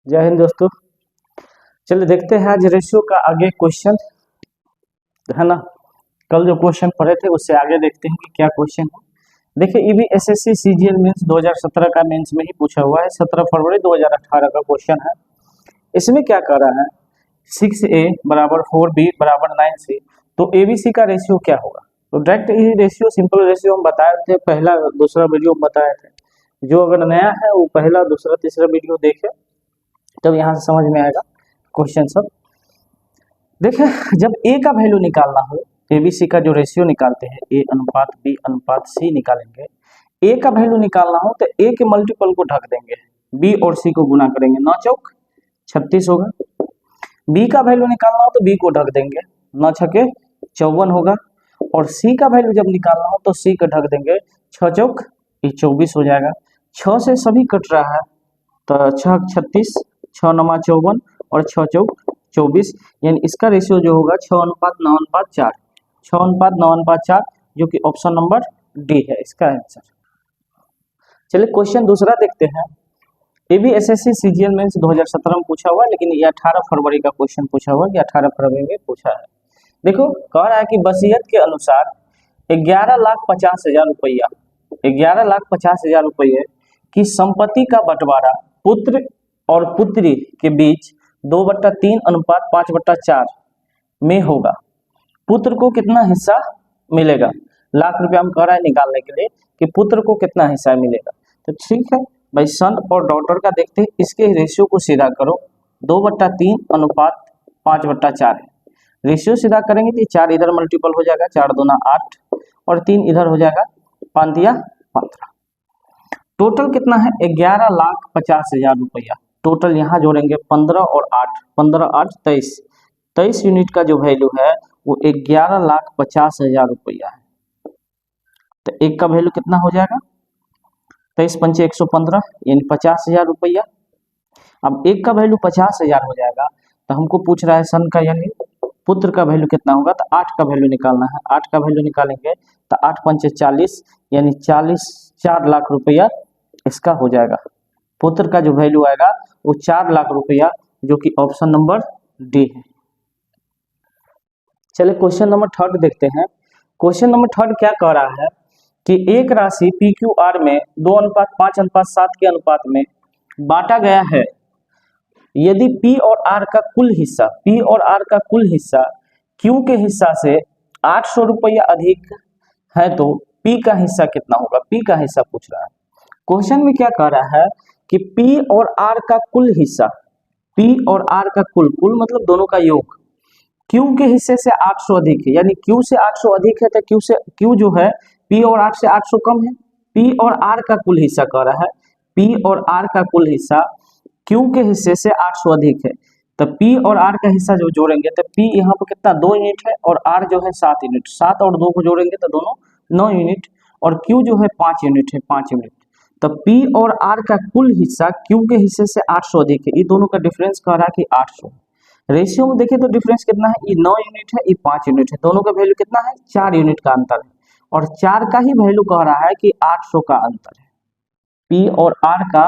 जय हिंद दोस्तों। चलिए देखते हैं आज रेशियो का आगे क्वेश्चन है ना। कल जो क्वेश्चन पढ़े थे उससे आगे देखते हैं कि क्या क्वेश्चन है। देखिए ईबी एसएससी सीजीएल मेंस 2017 का मेंस में ही पूछा हुआ है। 17 फरवरी 2018 का क्वेश्चन है। इसमें क्या कर रहा है 6a बराबर 4b बराबर 9c। तो एबीसी का रेशियो क्या होगा। तो डायरेक्ट ये रेशियो सिंपल रेशियो हम बताए थे, पहला दूसरा वीडियो में बताए थे। जो अगर नया है वो पहला दूसरा तीसरा वीडियो देखे तब यहाँ से समझ में आएगा क्वेश्चन सब। देखिए जब ए का वैल्यू निकालना हो, एबीसी का जो रेशियो निकालते हैं ए अनुपात बी अनुपात सी निकालेंगे। ए का वैल्यू निकालना हो तो ए के मल्टीपल को ढक देंगे, बी और सी को गुना करेंगे, 9 चौक 36 होगा। बी का वैल्यू निकालना हो तो बी को ढक देंगे, 9 छके 54 होगा। और सी का वैल्यू जब निकालना हो तो सी को ढक देंगे, 6 चौक 24 हो जाएगा। 6 से सभी कट रहा है तो 6 36, 6 9 54 और 6 चौक 24, यानी इसका रेशियो जो होगा 6:9:4, 6:9:4, जो कि ऑप्शन नंबर डी है इसका आंसर। चलिए क्वेश्चन दूसरा देखते हैं। एबी एसएससी सीजीएल मेंस 2017 में पूछा हुआ है, लेकिन ये 18 फरवरी का क्वेश्चन पूछा हुआ है कि 18 फरवरी में पूछा है। देखो कह रहा है कि वसीयत के अनुसार 11,50,000 रुपया 11,50,000 रुपये की संपत्ति का बंटवारा पुत्र और पुत्री के बीच 2/3 अनुपात 5/4 में होगा। पुत्र को कितना हिस्सा मिलेगा। लाख रुपया हम कह रहा है निकालने के लिए कि पुत्र को कितना हिस्सा मिलेगा। तो ठीक है भाई, सन और डॉटर का देखते हैं, इसके रेशियो को सीधा करो, 2/3 अनुपात 5/4 है। रेशियो सीधा करेंगे तो 4 इधर मल्टीपल हो जाएगा, 4 दूना 8 और 3 इधर हो जाएगा, 5 दिया 15। टोटल कितना है 11,50,000 रुपया। टोटल यहाँ जोड़ेंगे 15 और 8, 15 8 23, 23 यूनिट का जो वैल्यू है वो 11,50,000 रुपया है। तो एक का वैल्यू कितना हो जाएगा 23 पंचे 115 यानी 50,000 रुपया। अब एक का वैल्यू 50,000 हो जाएगा तो हमको पूछ रहा है सन का यानी पुत्र का वैल्यू कितना होगा। तो 8 का वैल्यू निकालना है, 8 का वैल्यू निकालेंगे तो 8 पंचे 40 यानी 4 लाख रुपया इसका हो जाएगा। पुत्र का जो वैल्यू आएगा वो 4 लाख रुपया, जो कि ऑप्शन नंबर डी है। चलिए क्वेश्चन नंबर 3 देखते हैं। क्वेश्चन नंबर 3 क्या कह रहा है कि एक राशि PQR में 2:5:7 के अनुपात में बांटा गया है। यदि P और R का कुल हिस्सा Q के हिस्सा से 800 रुपया अधिक है तो P का हिस्सा कितना होगा। P का हिस्सा पूछ रहा है। क्वेश्चन में क्या कह रहा है कि P और R का कुल हिस्सा, P और R का कुल मतलब दोनों का योग Q के हिस्से से 800 अधिक है, यानी Q से 800 अधिक है तो Q जो है P और R से 800 कम है। P और R का कुल हिस्सा कह रहा है, P और R का कुल हिस्सा Q के हिस्से से 800 अधिक है। तो P और R का हिस्सा जो जोड़ेंगे तो P यहाँ पर कितना 2 यूनिट है और R जो है 7 यूनिट, 7 और 2 को जोड़ेंगे तो दोनों 9 यूनिट और Q जो है 5 यूनिट है, 5 यूनिट। तो P और R का कुल हिस्सा Q के हिस्से से 800 अधिक है। ये दोनों का डिफरेंस कह रहा है कि 800। रेशियो में देखें तो डिफरेंस कितना है, ये 9 यूनिट है, ये 5 यूनिट है, दोनों का वैल्यू कितना है 4 यूनिट का अंतर है। और 4 का ही वैल्यू कह रहा है कि 800 का अंतर है। P और R का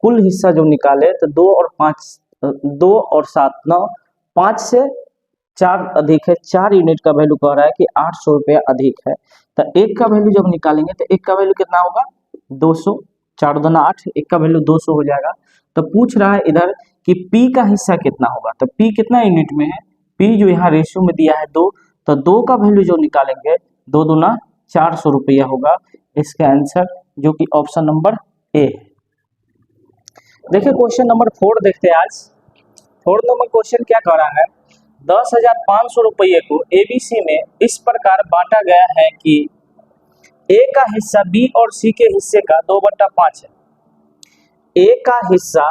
कुल हिस्सा जो निकाले तो 2 और 7 9, 5 से 4 अधिक है, 4 यूनिट का वैल्यू कह रहा है कि 800 रुपया अधिक है। तो एक का वैल्यू जब निकालेंगे तो एक का वैल्यू कितना होगा 200, 4 दूना 8, एक का वैल्यू 200 हो जाएगा। तो पूछ रहा है इधर कि P का हिस्सा कितना होगा। तो P कितना यूनिट में है, P जो यहाँ रेशियो में दिया है 2, तो 2 का वैल्यू जो निकालेंगे 2 दूना 400 रुपया होगा इसका आंसर, जो कि ऑप्शन नंबर ए है। देखिए क्वेश्चन नंबर 4 देखते हैं आज। 4 नंबर क्वेश्चन क्या कह रहा है 10,500 रुपये को ABC में इस प्रकार बांटा गया है कि A का हिस्सा B और C के हिस्से का 2/5 है। A का हिस्सा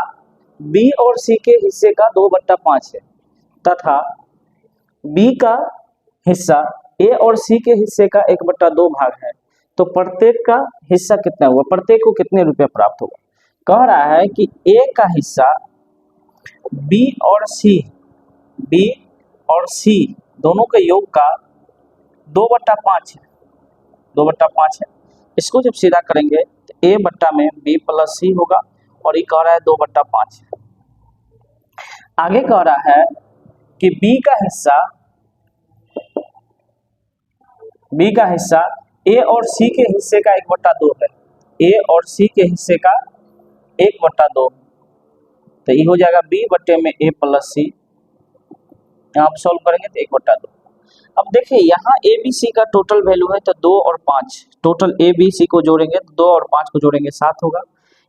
B और C के हिस्से का 2/5 है तथा B का हिस्सा A और C के हिस्से का 1/2 भाग है। तो प्रत्येक का हिस्सा कितना हुआ, प्रत्येक को कितने रुपए प्राप्त होगा। कह रहा है कि A का हिस्सा B और C दोनों के योग का 2/5 है, 2/5 है। इसको जब सीधा करेंगे तो A बट्टा में B प्लस C होगा और ये कह रहा है 2/5 है। आगे कह रहा है कि बी का हिस्सा ए और सी के हिस्से का 1/2 है। ए और सी के हिस्से का 1/2, तो ये हो जाएगा बी बट्टे में ए प्लस सी। यहाँ आप सॉल्व करेंगे तो 1/2। अब देखिए यहाँ ए बी सी का टोटल वैल्यू है तो 2 और 5, टोटल ए बी सी को जोड़ेंगे तो 2 और 5 को जोड़ेंगे 7 होगा।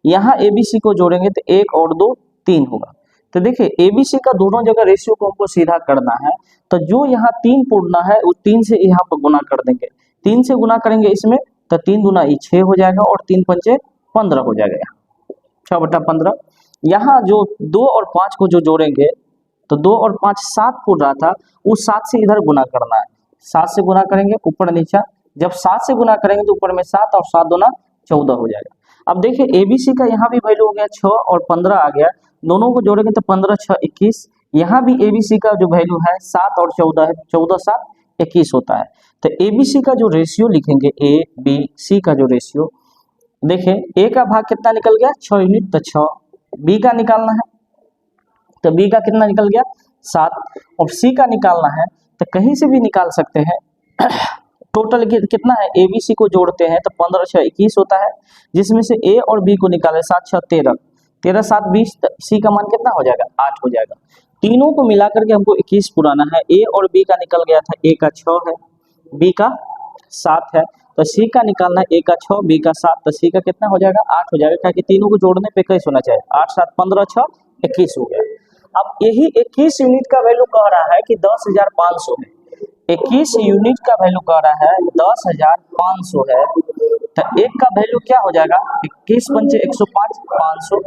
यहाँ ए बी सी को जोड़ेंगे तो 1 और 2 3 होगा। तो देखिए ए बी सी का दोनों जगह रेशियो को हमको सीधा करना है, तो जो यहाँ 3 पूर्णा है उस 3 से यहाँ पर गुना कर देंगे। 3 से गुना करेंगे इसमें तो 3 दूना 6 हो जाएगा और 3 पंचे 15 हो जाएगा, 6/15। यहाँ जो 2 और 5 को जो जोड़ेंगे तो 2 और 5 7 पूर्ण रहा था, उस 7 से इधर गुना करना है। 7 से गुना करेंगे ऊपर नीचा, जब 7 से गुना करेंगे तो ऊपर में 7 और 7 दूना 14 हो जाएगा। अब देखिए एबीसी का यहाँ भी वैल्यू हो गया 6 और 15 आ गया, दोनों को जोड़ेंगे तो 15 6 21। यहाँ भी एबीसी का जो वैल्यू है 7 और 14 है, 14 7 21 होता है। तो एबीसी का जो रेशियो लिखेंगे, ए बी सी का जो रेशियो, देखिए ए का भाग कितना निकल गया 6 यूनिट, तो 6। बी का निकालना है तो बी का कितना निकल गया 7, और सी का निकालना है तो कहीं से भी निकाल सकते हैं। टोटल कितना है, ए बी सी को जोड़ते हैं तो 15 6 21 होता है, जिसमें से ए और बी को निकाले 7 6 13, 13 7 20, सी का मान कितना हो जाएगा 8 हो जाएगा। तीनों को मिलाकर के हमको 21 पुराना है। ए और बी का निकल गया था, ए का 6 है, बी का 7 है, तो सी का निकालना है, ए का 6 बी का 7, तो सी का कितना हो जाएगा 8 हो जाएगा, क्योंकि तीनों को जोड़ने पे कैसे होना चाहिए 8 7 15 6 21 हो गया। अब यही 21 यूनिट का वैल्यू कह रहा है कि 10,500 है। 21 यूनिट का वैल्यू कह रहा है 10,500 है, तो एक का वैल्यू क्या हो जाएगा 21 पंचे 105 500।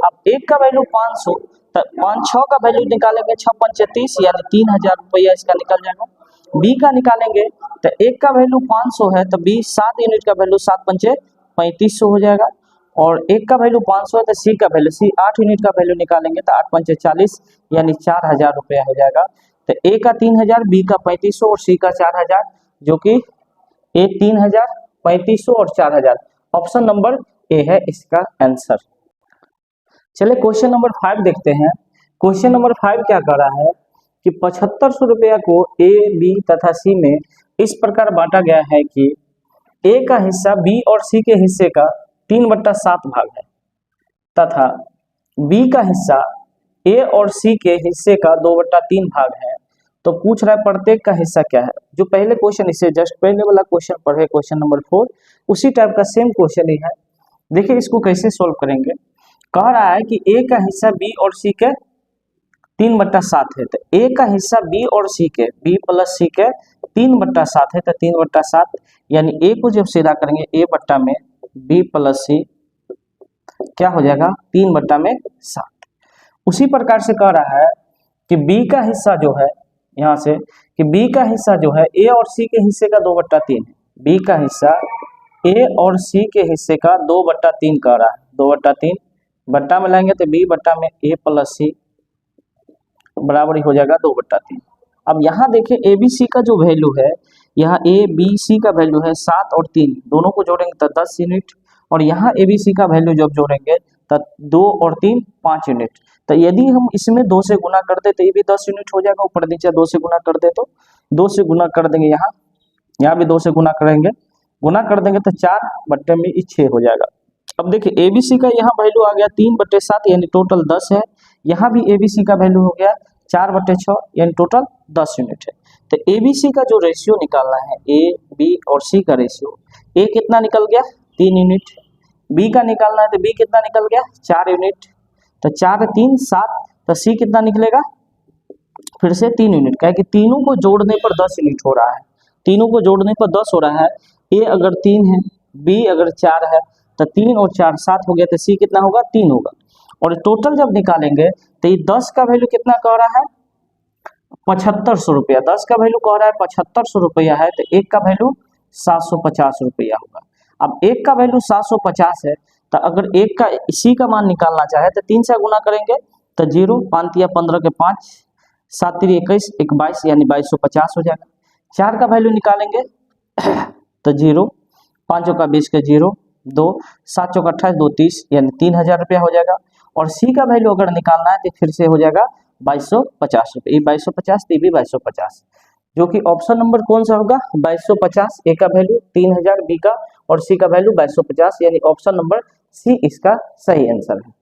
अब एक का वैल्यू 500, तो 5 6 का वैल्यू निकालेंगे 6 पंचे 30, यानी 3,000 रुपया इसका निकल जाएगा। बी का निकालेंगे तो एक का वैल्यू 500 है, तो बी 7 यूनिट का वैल्यू 7 पंचे 3500 हो जाएगा, और एक का वैल्यू 500 है तो सी का वैल्यू, सी 8 यूनिट का वैल्यू निकालेंगे तो 8 पंचे 40, यानी 4,000 रुपया हो जाएगा। तो ए का 3,000, बी का 3500 और सी का 4,000, जो कि ए 3,000 3500 और 4,000, ऑप्शन नंबर ए है इसका आंसर। चलिए क्वेश्चन नंबर 5 देखते हैं। क्वेश्चन नंबर 5 क्या कर रहा है कि 7500 रुपया को ए बी तथा सी में इस प्रकार बांटा गया है कि ए का हिस्सा बी और सी के हिस्से का 3/7 भाग है, तथा बी का हिस्सा ए और सी के हिस्से का 2/3 भाग है। तो पूछ रहा है प्रत्येक का हिस्सा क्या है। जो पहले क्वेश्चन, इससे जस्ट पहले वाला क्वेश्चन पढ़े, क्वेश्चन नंबर 4, उसी टाइप का सेम क्वेश्चन ही है। देखिए इसको कैसे सोल्व करेंगे। कह रहा है कि ए का हिस्सा बी और सी के 3/7 है, तो ए का हिस्सा बी और सी के, बी प्लस सी के 3/7 है, तो 3/7, यानी ए को जब सीधा करेंगे ए बट्टा में बी प्लस सी क्या हो जाएगा 3/7। उसी प्रकार से कह रहा है कि बी का हिस्सा जो है, यहाँ से कि बी का हिस्सा जो है ए और सी के हिस्से का 2/3 है। बी का हिस्सा ए और सी के हिस्से का 2/3 कह रहा है, 2/3 बट्टा में लाएंगे तो बी बट्टा में ए प्लस सी बराबर ही हो जाएगा 2/3। अब यहाँ देखिए ए बी सी का जो वैल्यू है, यहाँ ए बी सी का वैल्यू है 7 और 3, दोनों को जोड़ेंगे तो 10 यूनिट, और यहाँ ए बी सी का वैल्यू जब जोड़ेंगे तो 2 और 3 5 यूनिट। तो यदि हम इसमें 2 से गुना कर दे तो ये भी 10 यूनिट हो जाएगा, ऊपर नीचे 2 से गुना कर दे तो 2 से गुना कर देंगे, यहाँ भी 2 से गुना करेंगे, गुना कर देंगे तो 4 बट्टे में 6 हो जाएगा। अब देखिए ए बी सी का यहाँ वैल्यू आ गया 3/7, यानी टोटल 10 है। यहाँ भी ए बी सी का वैल्यू हो गया 4/6, यानी टोटल 10 यूनिट है। तो ए बी सी का जो रेशियो निकालना है, ए बी और सी का रेशियो, ए कितना निकल गया 3 यूनिट, बी का निकालना है तो बी कितना निकल गया 4 यूनिट, तो 4 3 7, तो सी कितना निकलेगा फिर से 3 यूनिट, क्या है कि तीनों को जोड़ने पर 10 यूनिट हो रहा है, तीनों को जोड़ने पर 10 हो रहा है। ए अगर 3 है, बी अगर 4 है, तो 3 और 4 7 हो गया, तो सी कितना होगा 3 होगा। और टोटल जब निकालेंगे तो ये 10 का वैल्यू कितना कह रहा है 7500 रुपया, 10 का वैल्यू कह रहा है 7500 रुपया है, तो एक का वैल्यू 750 रुपया होगा। अब एक का वैल्यू 750 है, तो अगर एक का सी का मान निकालना चाहे तो 3 से गुना करेंगे तो 0 5 या 15 के 5, 7 3 21 1 22, यानी 2250 हो जाएगा। 4 का वैल्यू निकालेंगे तो 0 5 का 20 के 0 2 7 28 2 30, यानी 3000 रुपया हो जाएगा। और सी का वैल्यू अगर निकालना है तो फिर से हो जाएगा 2250 रुपये, ये 2250, ये भी 2250, जो कि ऑप्शन नंबर कौन सा होगा 2250। ए का वैल्यू 3000, बी का और सी का वैल्यू 2250, यानी ऑप्शन नंबर सी इसका सही आंसर है।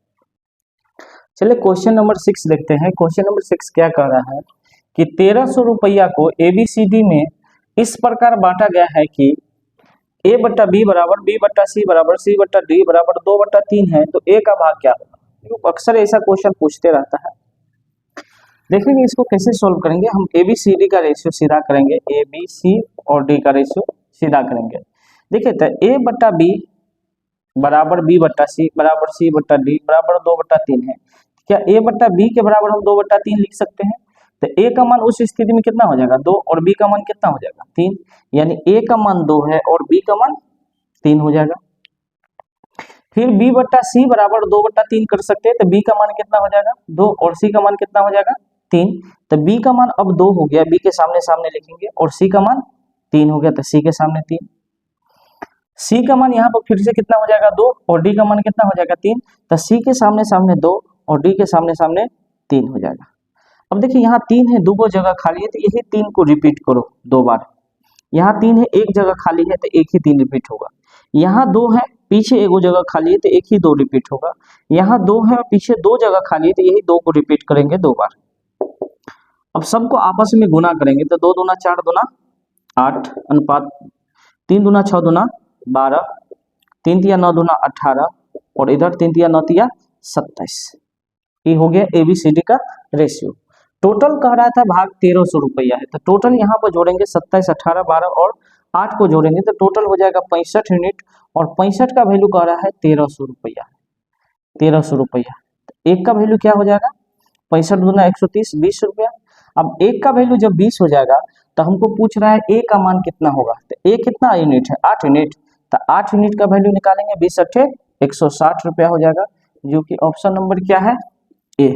चलिए क्वेश्चन नंबर 6 देखते हैं। क्वेश्चन नंबर 6 क्या कह रहा है कि 1300 रुपया को ABCD में इस प्रकार बांटा गया है कि A बट्टा बी बराबर बी बट्टा सी बराबर सी बट्टा डी बराबर 2/3 है, तो A का भाग क्या होगा। अक्सर ऐसा क्वेश्चन पूछते रहता है। देखेंगे इसको कैसे सॉल्व करेंगे। हम ABCD का रेशियो सीधा करेंगे, ABC और D का रेशियो सीधा करेंगे। देखिए तो A बट्टा बी बराबर बी बट्टा सी बराबर सी बट्टा डी बराबर 2/3 है। क्या A बट्टा बी के बराबर हम 2/3 लिख सकते हैं। तो A का मान उस स्थिति में कितना हो जाएगा 2, और B का मान कितना हो जाएगा 3, यानी A का मान 2 है और B का मान 3 हो जाएगा। फिर B बट्टा सी बराबर 2/3 कर सकते हैं, तो B का मान कितना हो जाएगा 2 और C का मान कितना हो जाएगा 3। तो B का मान अब 2 हो गया, B के सामने सामने लिखेंगे, और C का मान 3 हो गया, तो C के सामने 3। C का मान यहाँ पर फिर से कितना हो जाएगा 2 और D का मान कितना हो जाएगा 3, तो C के सामने सामने 2 और D के सामने सामने 3 हो जाएगा। अब देखिए यहाँ 3 है, 2 जगह खाली है, तो यही 3 को रिपीट करो 2 बार। यहाँ 3 है, एक जगह खाली है, तो एक ही 3 रिपीट होगा। यहाँ 2 है, पीछे एक जगह खाली है, तो एक ही 2 रिपीट होगा। यहाँ 2 है और पीछे 2 जगह खाली है, तो यही 2 को रिपीट करेंगे 2 बार। अब सबको आपस में गुना करेंगे, तो 2 दूना 4 दूना 8 अनुपात 3 दूना 6 दूना 12, 3 तिया 9 दूना 18, और इधर 3 तिया 9 तिया 27। ये हो गया ABCD का रेशियो। टोटल कह रहा था भाग 1300 रुपया है, तो टोटल यहाँ पर जोड़ेंगे 27, 18, 12 और 8 को जोड़ेंगे तो टोटल हो जाएगा 65 यूनिट, और 65 का वैल्यू कह रहा है 1300 रुपया। 1300 रुपया, एक का वैल्यू क्या हो जाएगा 65 दूना 130, 20 रुपया। अब एक का वैल्यू जब 20 हो जाएगा तो हमको पूछ रहा है ए का मान कितना होगा। तो ए कितना यूनिट है 8 यूनिट, तो 8 यूनिट का वैल्यू निकालेंगे, 20 8 160 रुपया हो जाएगा, जो कि ऑप्शन नंबर क्या है ए।